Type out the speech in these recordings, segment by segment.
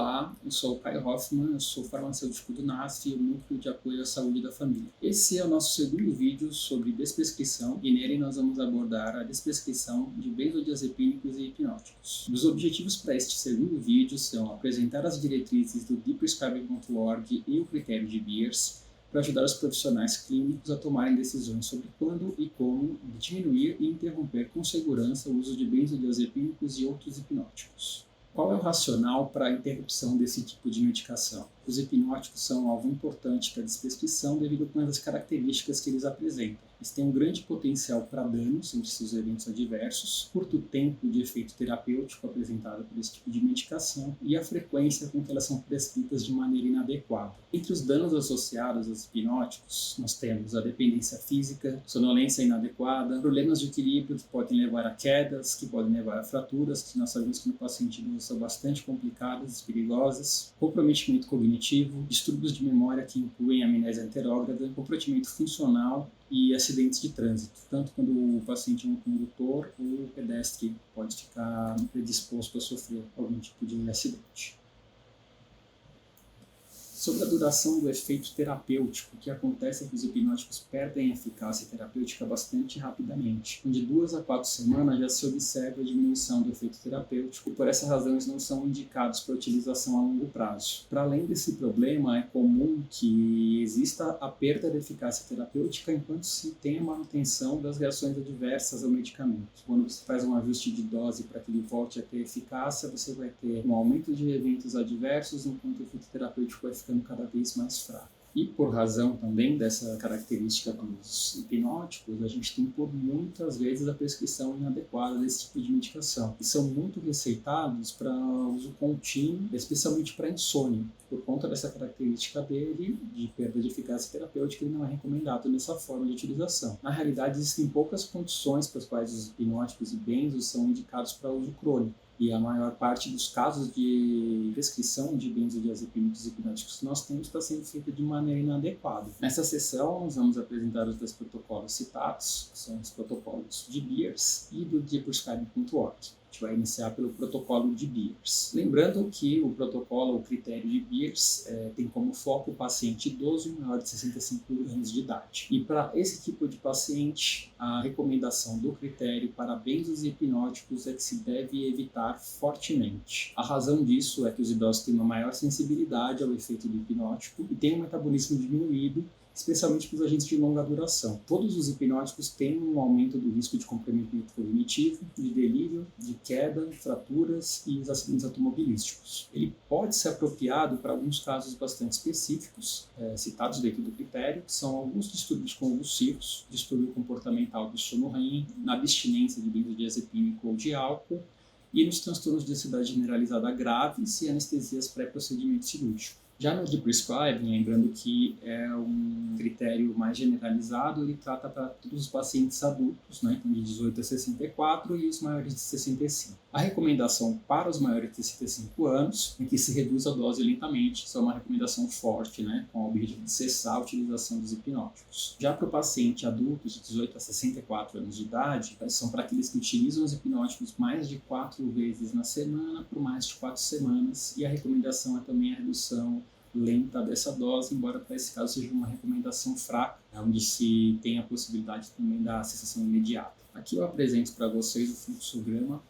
Olá, eu sou o Caio Hoffman, eu sou farmacêutico do NASF, o Núcleo de Apoio à Saúde da Família. Esse é o nosso segundo vídeo sobre desprescrição e nele nós vamos abordar a desprescrição de benzodiazepínicos e hipnóticos. Os objetivos para este segundo vídeo são apresentar as diretrizes do DePrescribing.org e o critério de Beers para ajudar os profissionais clínicos a tomarem decisões sobre quando e como diminuir e interromper com segurança o uso de benzodiazepínicos e outros hipnóticos. Qual é o racional para a interrupção desse tipo de medicação? Os hipnóticos são algo importante para a desprescrição devido às características que eles apresentam. Eles têm um grande potencial para danos entre seus eventos adversos, curto tempo de efeito terapêutico apresentado por esse tipo de medicação e a frequência com que elas são prescritas de maneira inadequada. Entre os danos associados aos hipnóticos, nós temos a dependência física, sonolência inadequada, problemas de equilíbrio que podem levar a quedas, que podem levar a fraturas, que nós sabemos que no paciente são bastante complicadas e perigosas, comprometimento cognitivo, distúrbios de memória que incluem amnésia anterógrada, comprometimento funcional e acidentes de trânsito, tanto quando o paciente é um condutor ou o pedestre pode ficar predisposto a sofrer algum tipo de acidente. Sobre a duração do efeito terapêutico, o que acontece é que os hipnóticos perdem eficácia terapêutica bastante rapidamente. De 2 a 4 semanas já se observa a diminuição do efeito terapêutico e por essa razão eles não são indicados para utilização a longo prazo. Para além desse problema, é comum que exista a perda de eficácia terapêutica enquanto se tem a manutenção das reações adversas ao medicamento. Quando você faz um ajuste de dose para que ele volte a ter eficácia, você vai ter um aumento de eventos adversos enquanto o efeito terapêutico vai ficando cada vez mais fraco. E por razão também dessa característica dos hipnóticos, a gente tem por muitas vezes a prescrição inadequada desse tipo de medicação. E são muito receitados para uso contínuo, especialmente para insônia. Por conta dessa característica dele, de perda de eficácia terapêutica, ele não é recomendado nessa forma de utilização. Na realidade, existem poucas condições para as quais os hipnóticos e benzos são indicados para uso crônico. E a maior parte dos casos de prescrição de benzodiazepínicos e hipnóticos que nós temos está sendo feita de maneira inadequada. Nessa sessão, nós vamos apresentar os 2 protocolos citados, que são os protocolos de Beers e do DePrescribing.org. A gente vai iniciar pelo protocolo de Beers. Lembrando que o protocolo, o critério de Beers, tem como foco o paciente idoso e maior de 65 anos de idade. E para esse tipo de paciente, a recomendação do critério para benzos e hipnóticos é que se deve evitar fortemente. A razão disso é que os idosos têm uma maior sensibilidade ao efeito do hipnótico e têm um metabolismo diminuído, especialmente para os agentes de longa duração. Todos os hipnóticos têm um aumento do risco de comprometimento cognitivo, de delírio, de queda, fraturas e os acidentes automobilísticos. Ele pode ser apropriado para alguns casos bastante específicos, citados dentro do critério, que são alguns distúrbios convulsivos, distúrbio comportamental do sono REM, na abstinência de benzodiazepínico ou de álcool, e nos transtornos de ansiedade generalizada graves e anestesias pré-procedimento cirúrgico. Já no DePrescribing, lembrando que é um critério mais generalizado, ele trata para todos os pacientes adultos, né, de 18 a 64 e os maiores de 65. A recomendação para os maiores de 65 anos é que se reduza a dose lentamente, isso é uma recomendação forte, né, com o objetivo de cessar a utilização dos hipnóticos. Já para o paciente adulto de 18 a 64 anos de idade, são para aqueles que utilizam os hipnóticos mais de 4 vezes na semana por mais de 4 semanas, e a recomendação é também a redução lenta dessa dose, embora para esse caso seja uma recomendação fraca, onde se tem a possibilidade também da cessação imediata. Aqui eu apresento para vocês o fluxograma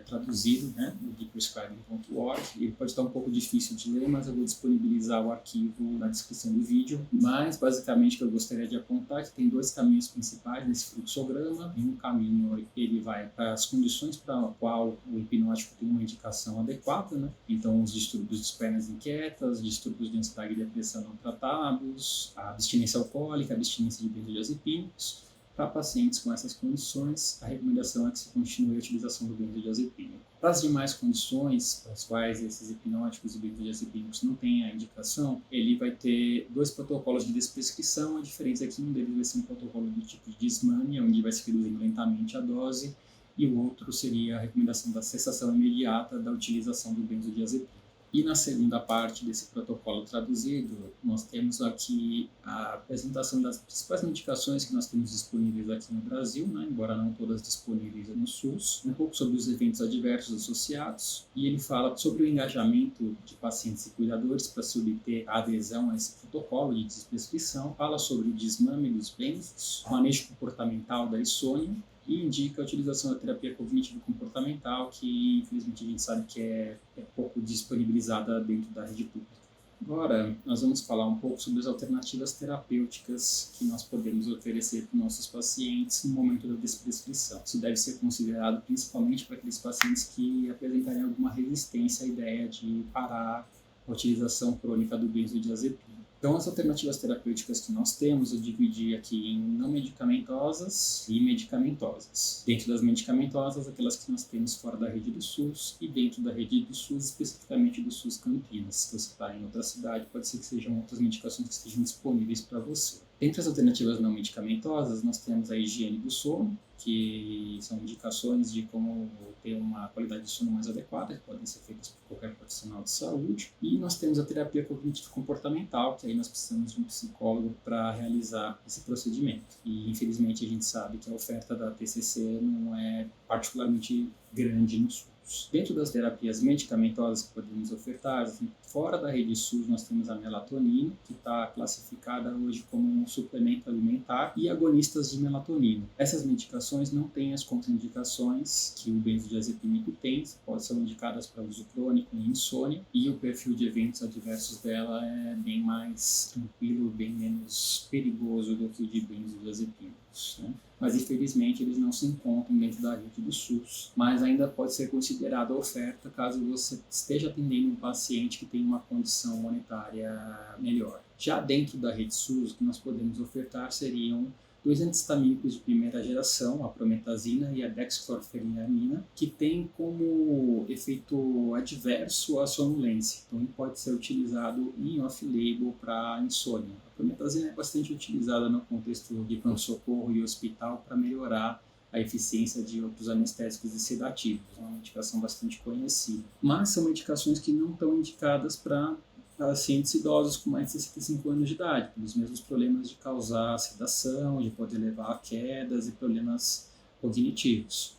traduzido, né, do DePrescribing.org. Ele pode estar um pouco difícil de ler, mas eu vou disponibilizar o arquivo na descrição do vídeo. Mas, basicamente, o que eu gostaria de apontar é que tem 2 caminhos principais nesse fluxograma. Em um caminho, ele vai para as condições para a qual o hipnótico tem uma indicação adequada, né? Então, os distúrbios de pernas inquietas, distúrbios de ansiedade e depressão não tratados, a abstinência alcoólica, a abstinência de benzodiazepínicos. Para pacientes com essas condições, a recomendação é que se continue a utilização do benzodiazepínico. Para as demais condições, para as quais esses hipnóticos e benzodiazepínicos não têm a indicação, ele vai ter 2 protocolos de desprescrição. A diferença é que um deles vai ser um protocolo do tipo de Dysmania, onde vai se reduzir lentamente a dose, e o outro seria a recomendação da cessação imediata da utilização do benzodiazepínico. E na segunda parte desse protocolo traduzido, nós temos aqui a apresentação das principais medicações que nós temos disponíveis aqui no Brasil, né, embora não todas disponíveis no SUS, um pouco sobre os eventos adversos associados, e ele fala sobre o engajamento de pacientes e cuidadores para se obter a adesão a esse protocolo de desprescrição, fala sobre o desmame dos benzos, o manejo comportamental da insônia, e indica a utilização da terapia cognitivo-comportamental, que infelizmente a gente sabe que é pouco disponibilizada dentro da rede pública. Agora, nós vamos falar um pouco sobre as alternativas terapêuticas que nós podemos oferecer para os nossos pacientes no momento da desprescrição. Isso deve ser considerado principalmente para aqueles pacientes que apresentarem alguma resistência à ideia de parar a utilização crônica do benzodiazepina. Então, as alternativas terapêuticas que nós temos, eu dividi aqui em não medicamentosas e medicamentosas. Dentro das medicamentosas, aquelas que nós temos fora da rede do SUS, e dentro da rede do SUS, especificamente do SUS Campinas. Se você está em outra cidade, pode ser que sejam outras medicações que estejam disponíveis para você. Entre as alternativas não medicamentosas, nós temos a higiene do sono, que são indicações de como ter uma qualidade de sono mais adequada, que podem ser feitas por qualquer profissional de saúde. E nós temos a terapia cognitivo-comportamental, que aí nós precisamos de um psicólogo para realizar esse procedimento. E infelizmente a gente sabe que a oferta da TCC não é particularmente grande no SUS. Dentro das terapias medicamentosas que podemos ofertar, assim, fora da rede SUS, nós temos a melatonina, que está classificada hoje como um suplemento alimentar, e agonistas de melatonina. Essas medicações não têm as contraindicações que o benzodiazepínico tem, podem ser indicadas para uso crônico e insônia, e o perfil de eventos adversos dela é bem mais tranquilo, bem menos perigoso do que o de benzodiazepínicos, né? Mas infelizmente eles não se encontram dentro da rede do SUS, mas ainda pode ser considerada oferta caso você esteja atendendo um paciente que tem uma condição monetária melhor. Já dentro da rede SUS, o que nós podemos ofertar seriam dois antihistamínicos de primeira geração, a prometazina e a dextrorfeniramina, que tem como efeito adverso a sonolência. Então, ele pode ser utilizado em off-label para insônia. A prometazina é bastante utilizada no contexto de pronto-socorro e hospital para melhorar a eficiência de outros anestésicos e sedativos. É uma medicação bastante conhecida. Mas são medicações que não estão indicadas para pacientes idosos com mais de 65 anos de idade, pelos mesmos problemas de causar sedação, de poder levar a quedas e problemas cognitivos.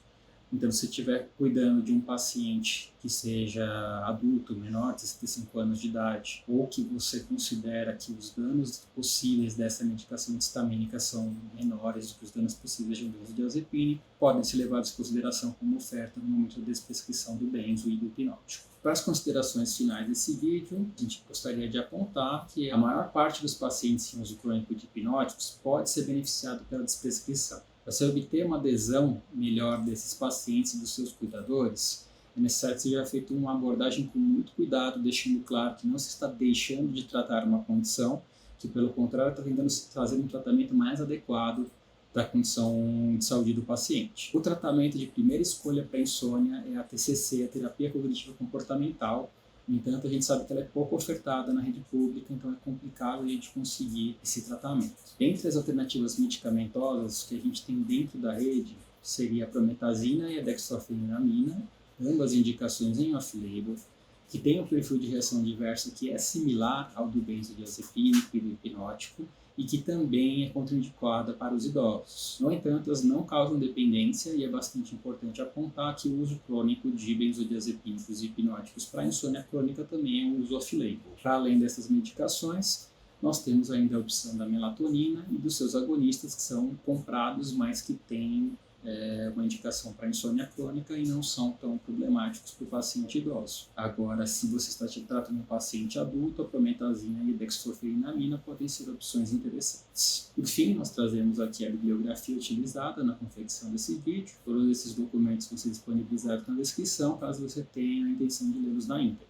Então, se estiver cuidando de um paciente que seja adulto, menor de 65 anos de idade, ou que você considera que os danos possíveis dessa medicação histamínica são menores do que os danos possíveis de um benzodiazepínico, podem ser levados em consideração como oferta no momento da desprescrição do benzo e do hipnótico. Para as considerações finais desse vídeo, a gente gostaria de apontar que a maior parte dos pacientes em uso crônico de hipnóticos pode ser beneficiado pela desprescrição. Para você obter uma adesão melhor desses pacientes e dos seus cuidadores, é necessário que seja feita uma abordagem com muito cuidado, deixando claro que não se está deixando de tratar uma condição, que pelo contrário está tentando trazer um tratamento mais adequado da condição de saúde do paciente. O tratamento de primeira escolha para insônia é a TCC, a terapia cognitiva comportamental. No entanto, a gente sabe que ela é pouco ofertada na rede pública, então é complicado a gente conseguir esse tratamento. Entre as alternativas medicamentosas que a gente tem dentro da rede, seria a prometazina e a dextrorfeniramina, ambas indicações em off-label, que tem um perfil de reação adversa que é similar ao do benzodiazepínico e do hipnótico, e que também é contraindicada para os idosos. No entanto, elas não causam dependência e é bastante importante apontar que o uso crônico de benzodiazepínicos e hipnóticos para insônia crônica também é um uso off-label. Para além dessas medicações, nós temos ainda a opção da melatonina e dos seus agonistas, que são comprados, mas que têm uma indicação para insônia crônica e não são tão problemáticos para o paciente idoso. Agora, se você está tratando um paciente adulto, a prometazina e a dextrorfeniramina podem ser opções interessantes. Por fim, nós trazemos aqui a bibliografia utilizada na confecção desse vídeo. Todos esses documentos vão ser disponibilizados na descrição, caso você tenha a intenção de lê-los na íntegra.